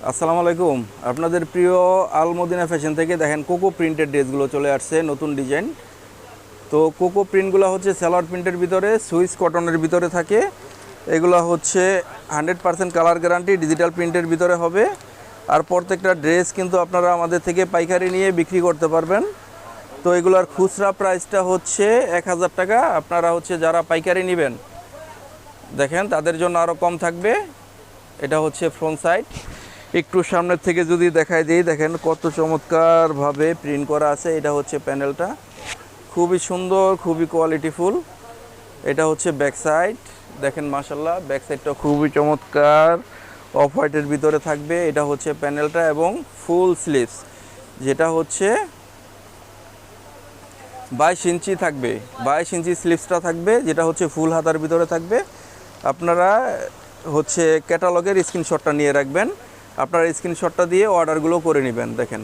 আসসালামু আলাইকুম। আপনাদের প্রিয় আল মদিনা ফ্যাশন থেকে দেখেন কোকো প্রিন্টের ড্রেসগুলো চলে আসছে, নতুন ডিজাইন। তো কোকো প্রিন্টগুলো হচ্ছে সালোয়ার প্রিন্টের ভিতরে সুইস কটনের ভিতরে থাকে। এগুলো হচ্ছে 100% কালার গ্যারান্টি, ডিজিটাল প্রিন্টের ভিতরে হবে। আর প্রত্যেকটা ড্রেস কিন্তু আপনারা আমাদের থেকে পাইকারি নিয়ে বিক্রি করতে পারবেন। তো এগুলোর খুচরা প্রাইসটা হচ্ছে 1000 টাকা। আপনারা হচ্ছে যারা পাইকারি নেবেন দেখেন তাদের জন্য আরও কম থাকবে। এটা হচ্ছে ফ্রন্ট সাইড। একটু সামনের থেকে যদি দেখাই দিই, দেখেন কত চমৎকারভাবে প্রিন্ট করা আছে। এটা হচ্ছে প্যানেলটা, খুবই সুন্দর, খুবই কোয়ালিটিফুল। এটা হচ্ছে ব্যাক সাইড, দেখেন মাশাল্লাহ ব্যাক সাইডটা খুবই চমৎকার, অফ হোয়াইটের ভিতরে থাকবে। এটা হচ্ছে প্যানেলটা এবং ফুল স্লিভস, যেটা হচ্ছে 22 ইঞ্চি থাকবে। 22 ইঞ্চি স্লিভসটা থাকবে, যেটা হচ্ছে ফুল হাতার ভিতরে থাকবে। আপনারা হচ্ছে ক্যাটালগের স্ক্রিনশটটা নিয়ে রাখবেন, আপনারা স্ক্রিনশটটা দিয়ে অর্ডারগুলো করে নেবেন। দেখেন